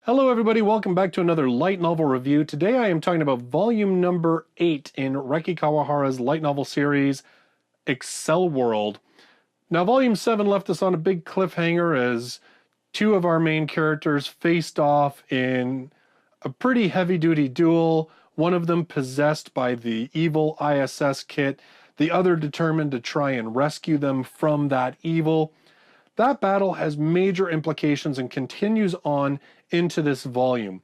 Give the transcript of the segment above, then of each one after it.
Hello everybody, welcome back to another light novel review. Today I am talking about volume number 8 in Reki Kawahara's light novel series, Accel World. Now volume 7 left us on a big cliffhanger as two of our main characters faced off in a pretty heavy-duty duel, one of them possessed by the evil ISS kit, the other determined to try and rescue them from that evil. That battle has major implications and continues on into this volume.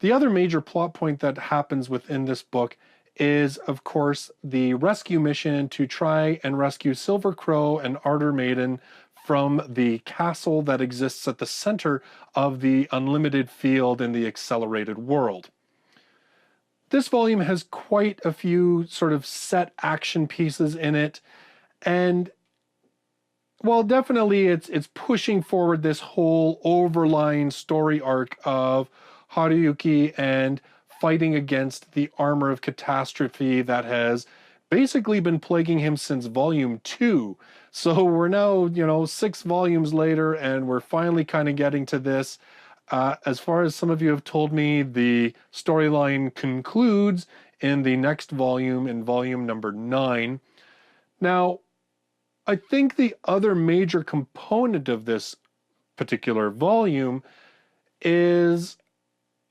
The other major plot point that happens within this book is, of course, the rescue mission to try and rescue Silver Crow and Ardor Maiden from the castle that exists at the center of the unlimited field in the accelerated world. This volume has quite a few sort of set action pieces in it, and well, definitely it's pushing forward this whole overlying story arc of Haruyuki and fighting against the armor of catastrophe that has basically been plaguing him since volume 2. So we're now, 6 volumes later, and we're finally kind of getting to this. As far as some of you have told me, the storyline concludes in the next volume, in volume number 9. Now, I think the other major component of this particular volume is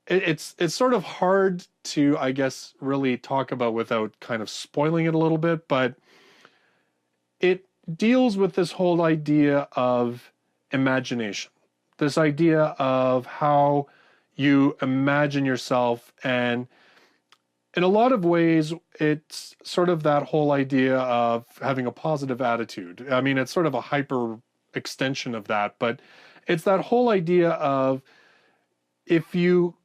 it's sort of hard to, I guess, really talk about without kind of spoiling it a little bit, but it deals with this whole idea of imagination, this idea of how you imagine yourself, and in a lot of ways, it's sort of that whole idea of having a positive attitude. I mean, it's sort of a hyper extension of that, but it's that whole idea of if you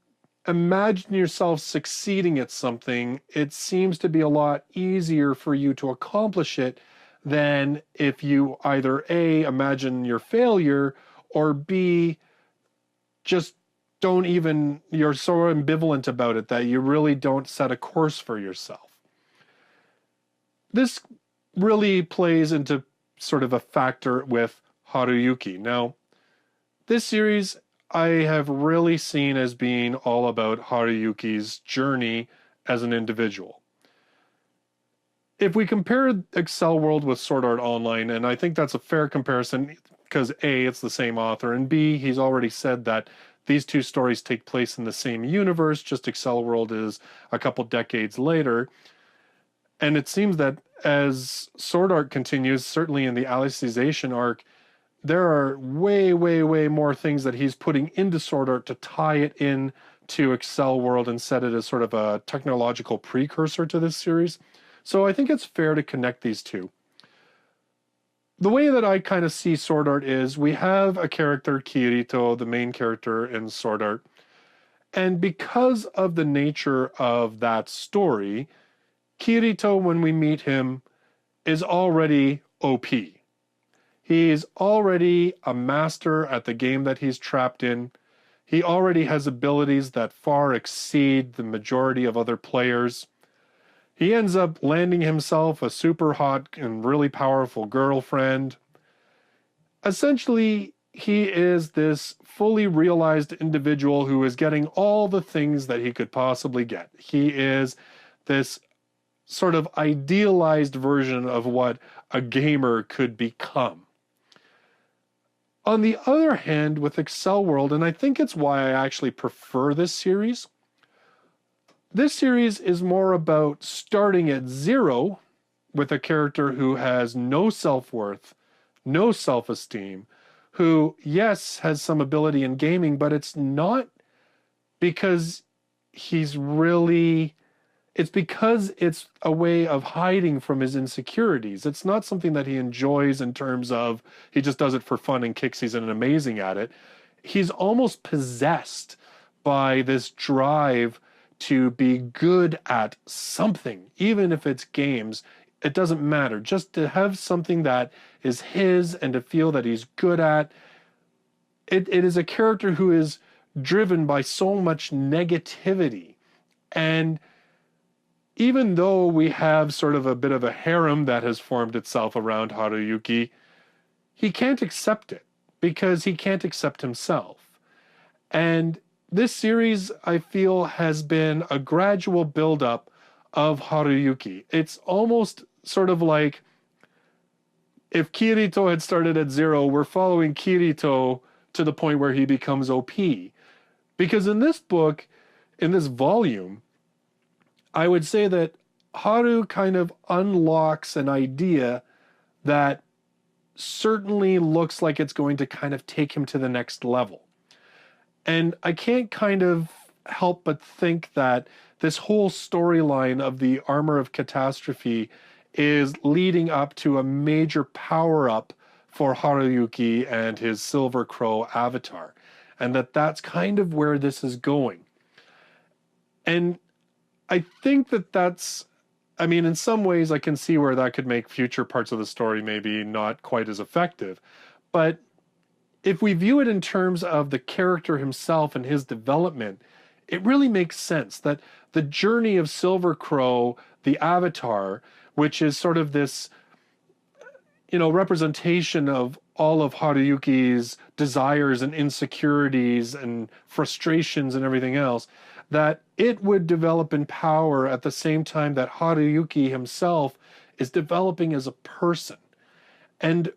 imagine yourself succeeding at something, it seems to be a lot easier for you to accomplish it than if you either A, imagine your failure, or B, just don't even, you're so ambivalent about it that you really don't set a course for yourself. This really plays into sort of a factor with Haruyuki. Now, this series I have really seen as being all about Haruyuki's journey as an individual. If we compare Accel World with Sword Art Online, and I think that's a fair comparison because A, it's the same author, and B, he's already said that these two stories take place in the same universe, just Accel World is a couple decades later. And it seems that as Sword Art continues, certainly in the Alicization arc, there are way, way, way more things that he's putting into Sword Art to tie it in to Accel World and set it as sort of a technological precursor to this series. So I think it's fair to connect these two. The way that I kind of see Sword Art is we have a character, Kirito, the main character in Sword Art, and because of the nature of that story, Kirito, when we meet him, is already OP. He's already a master at the game that he's trapped in. He already has abilities that far exceed the majority of other players. He ends up landing himself a super hot and really powerful girlfriend. Essentially, he is this fully realized individual who is getting all the things that he could possibly get. He is this sort of idealized version of what a gamer could become. On the other hand, with Accel World, and I think it's why I actually prefer this series is more about starting at zero with a character who has no self-worth, no self-esteem, who, yes, has some ability in gaming, but it's not because he's really, it's because it's a way of hiding from his insecurities. It's not something that he enjoys in terms of he just does it for fun and kicks, he's amazing at it. He's almost possessed by this drive to be good at something, even if it's games, it doesn't matter. Just to have something that is his and to feel that he's good at. It is a character who is driven by so much negativity. And even though we have sort of a bit of a harem that has formed itself around Haruyuki, he can't accept it because he can't accept himself. And this series, I feel, has been a gradual buildup of Haruyuki. It's almost sort of like if Kirito had started at 0, we're following Kirito to the point where he becomes OP. Because in this book, in this volume, I would say that Haru kind of unlocks an idea that certainly looks like it's going to kind of take him to the next level. And I can't kind of help but think that this whole storyline of the Armor of Catastrophe is leading up to a major power-up for Haruyuki and his Silver Crow avatar. And that's kind of where this is going. And I think that's, I mean, in some ways I can see where that could make future parts of the story maybe not quite as effective. But if we view it in terms of the character himself and his development, it really makes sense that the journey of Silver Crow, the avatar, which is sort of this, representation of all of Haruyuki's desires and insecurities and frustrations and everything else, that it would develop in power at the same time that Haruyuki himself is developing as a person. And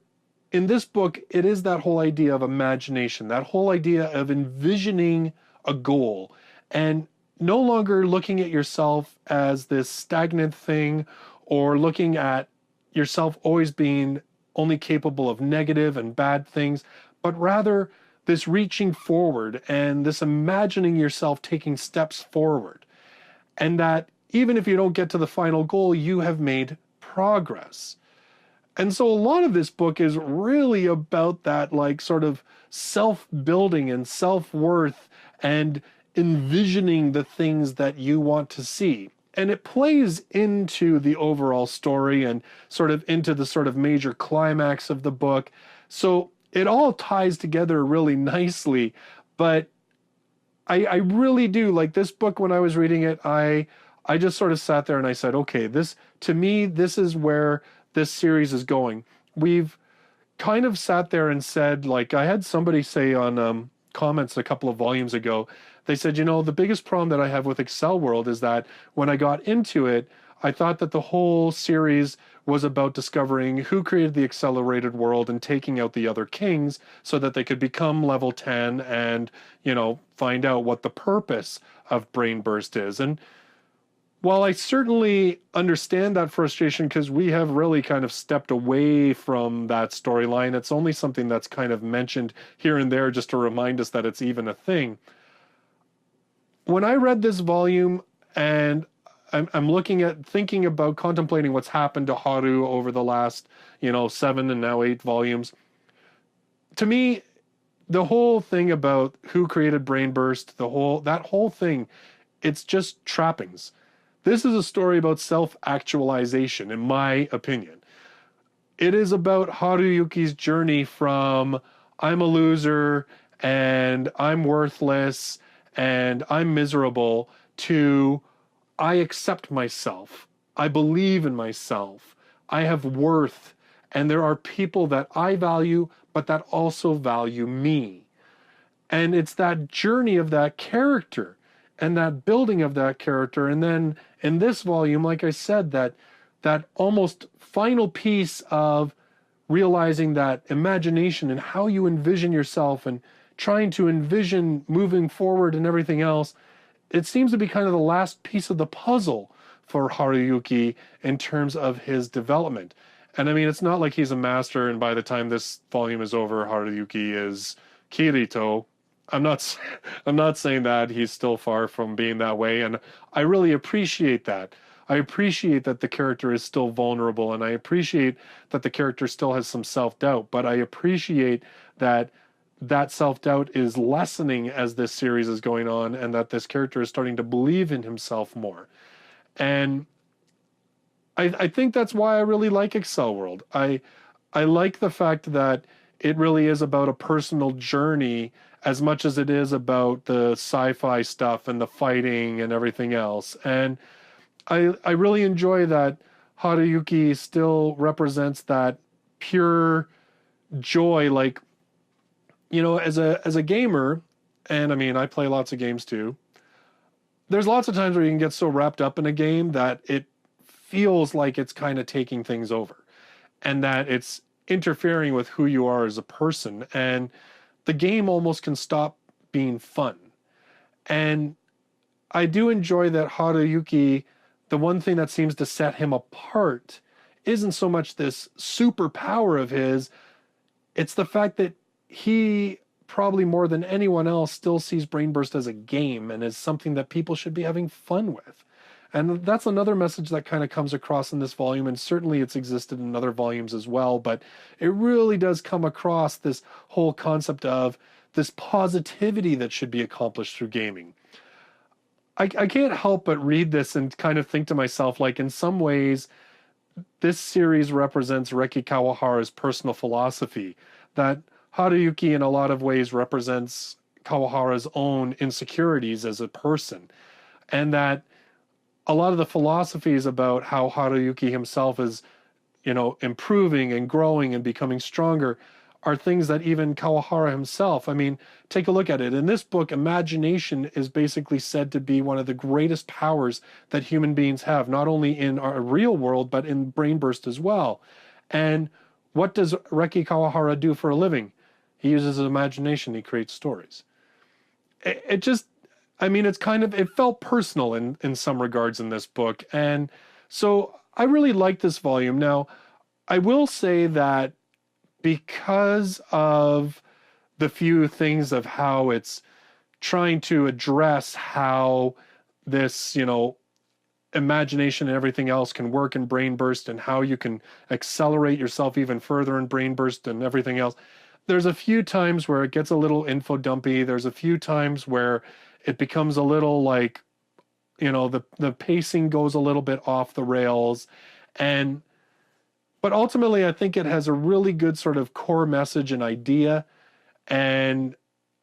in this book, it is that whole idea of imagination, that whole idea of envisioning a goal and no longer looking at yourself as this stagnant thing or looking at yourself always being only capable of negative and bad things, but rather this reaching forward and this imagining yourself taking steps forward. And that even if you don't get to the final goal, you have made progress. And so a lot of this book is really about that, like, sort of self-building and self-worth and envisioning the things that you want to see. And it plays into the overall story and sort of into the sort of major climax of the book. So it all ties together really nicely. But I really do like this book. When I was reading it, I just sort of sat there and I said, okay, this, to me, this is where this series is going. We've kind of sat there and said, like, I had somebody say on comments a couple of volumes ago, they said, the biggest problem that I have with Accel World is that when I got into it, I thought that the whole series was about discovering who created the accelerated world and taking out the other kings so that they could become level 10 and, find out what the purpose of Brain Burst is. And while I certainly understand that frustration because we have really kind of stepped away from that storyline, it's only something that's kind of mentioned here and there just to remind us that it's even a thing. When I read this volume and I'm looking at, thinking about, contemplating what's happened to Haru over the last, 7 and now 8 volumes, to me, the whole thing about who created Brain Burst, that whole thing, it's just trappings. This is a story about self-actualization, in my opinion. It is about Haruyuki's journey from I'm a loser and I'm worthless and I'm miserable to I accept myself. I believe in myself. I have worth. And there are people that I value, but that also value me. And it's that journey of that character and that building of that character. And then in this volume, like I said, that almost final piece of realizing that imagination and how you envision yourself and trying to envision moving forward and everything else, it seems to be kind of the last piece of the puzzle for Haruyuki in terms of his development. And I mean, it's not like he's a master and by the time this volume is over, Haruyuki is Kirito. I'm not saying that. He's still far from being that way, and I really appreciate that. I appreciate that the character is still vulnerable, and I appreciate that the character still has some self-doubt, but I appreciate that self-doubt is lessening as this series is going on, and that this character is starting to believe in himself more. And I think that's why I really like Accel World. I like the fact that it really is about a personal journey as much as it is about the sci-fi stuff and the fighting and everything else. And I really enjoy that Haruyuki still represents that pure joy. Like, as a gamer, and I mean, I play lots of games too. There's lots of times where you can get so wrapped up in a game that it feels like it's kind of taking things over and that it's interfering with who you are as a person. And the game almost can stop being fun. And I do enjoy that Haruyuki, the one thing that seems to set him apart isn't so much this superpower of his, it's the fact that he probably more than anyone else still sees Brainburst as a game and as something that people should be having fun with. And that's another message that kind of comes across in this volume, and certainly it's existed in other volumes as well, but it really does come across this whole concept of this positivity that should be accomplished through gaming. I can't help but read this and kind of think to myself, like, in some ways, this series represents Reki Kawahara's personal philosophy, that Haruyuki in a lot of ways represents Kawahara's own insecurities as a person, and that a lot of the philosophies about how Haruyuki himself is, improving and growing and becoming stronger are things that even Kawahara himself, I mean, take a look at it. In this book, imagination is basically said to be one of the greatest powers that human beings have, not only in our real world, but in Brainburst as well. And what does Reki Kawahara do for a living? He uses his imagination, he creates stories. It just, I mean, it felt personal in some regards in this book. And so I really like this volume. Now, I will say that because of the few things of how it's trying to address how this, imagination and everything else can work in Brainburst and how you can accelerate yourself even further in Brainburst and everything else. There's a few times where it gets a little info dumpy. There's a few times where it becomes a little like, the pacing goes a little bit off the rails. But ultimately, I think it has a really good sort of core message and idea. And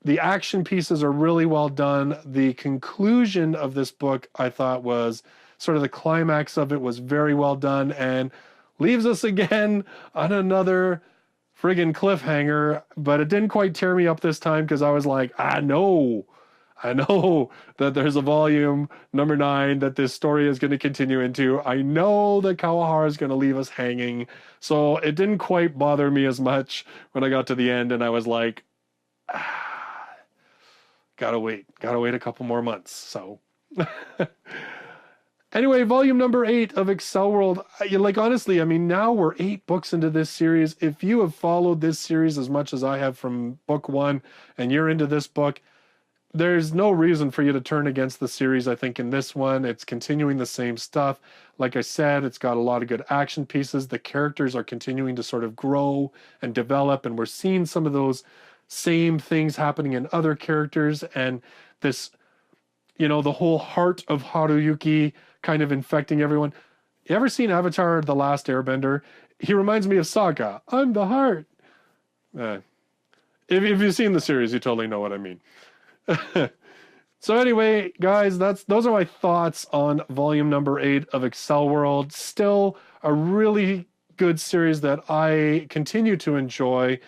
the action pieces are really well done. The conclusion of this book, I thought, was sort of the climax of it was very well done and leaves us again on another friggin' cliffhanger. But it didn't quite tear me up this time because I was like, I know that there's a volume number 9 that this story is going to continue into. I know that Kawahara is going to leave us hanging. So it didn't quite bother me as much when I got to the end and I was like, gotta wait a couple more months. So anyway, volume number 8 of Accel World. Honestly, I mean, now we're 8 books into this series. If you have followed this series as much as I have from book 1 and you're into this book, there's no reason for you to turn against the series. I think in this one, it's continuing the same stuff. Like I said, it's got a lot of good action pieces. The characters are continuing to sort of grow and develop, and we're seeing some of those same things happening in other characters. And this, the whole heart of Haruyuki kind of infecting everyone. You ever seen Avatar: The Last Airbender? He reminds me of Sokka. I'm the heart. If you've seen the series, you totally know what I mean. So anyway, guys, those are my thoughts on volume number 8 of Accel World. Still a really good series that I continue to enjoy.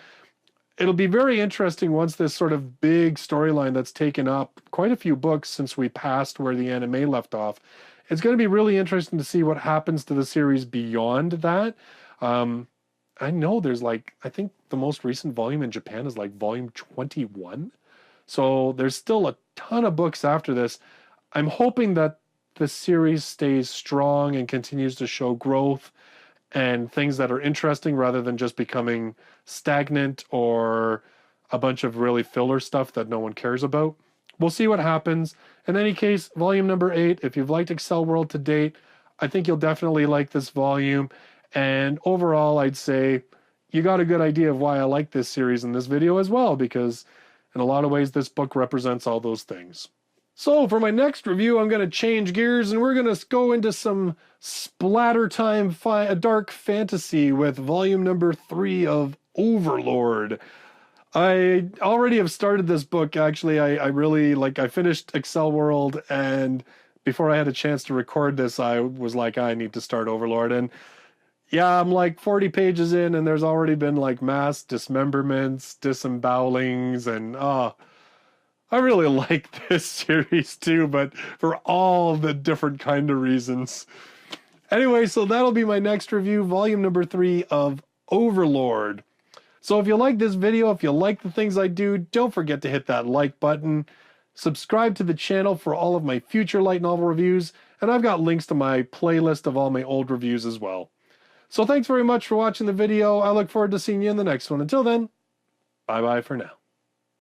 It'll be very interesting once this sort of big storyline that's taken up quite a few books since we passed where the anime left off. It's going to be really interesting to see what happens to the series beyond that. I know there's I think the most recent volume in Japan is volume 21. So there's still a ton of books after this. I'm hoping that the series stays strong and continues to show growth and things that are interesting rather than just becoming stagnant or a bunch of really filler stuff that no one cares about. We'll see what happens. In any case, volume number 8, if you've liked Accel World to date, I think you'll definitely like this volume. And overall, I'd say you got a good idea of why I like this series in this video as well, because in a lot of ways, this book represents all those things. So for my next review, I'm going to change gears and we're going to go into some splatter time dark fantasy with volume number 3 of Overlord. I already have started this book. Actually, I really I finished Accel World, and before I had a chance to record this, I was like, I need to start Overlord. And yeah, I'm 40 pages in and there's already been mass dismemberments, disembowelings, and I really like this series too, but for all the different kind of reasons. Anyway, so that'll be my next review, volume number 3 of Overlord. So if you like this video, if you like the things I do, don't forget to hit that like button. Subscribe to the channel for all of my future light novel reviews, and I've got links to my playlist of all my old reviews as well. So thanks very much for watching the video. I look forward to seeing you in the next one. Until then, bye-bye for now.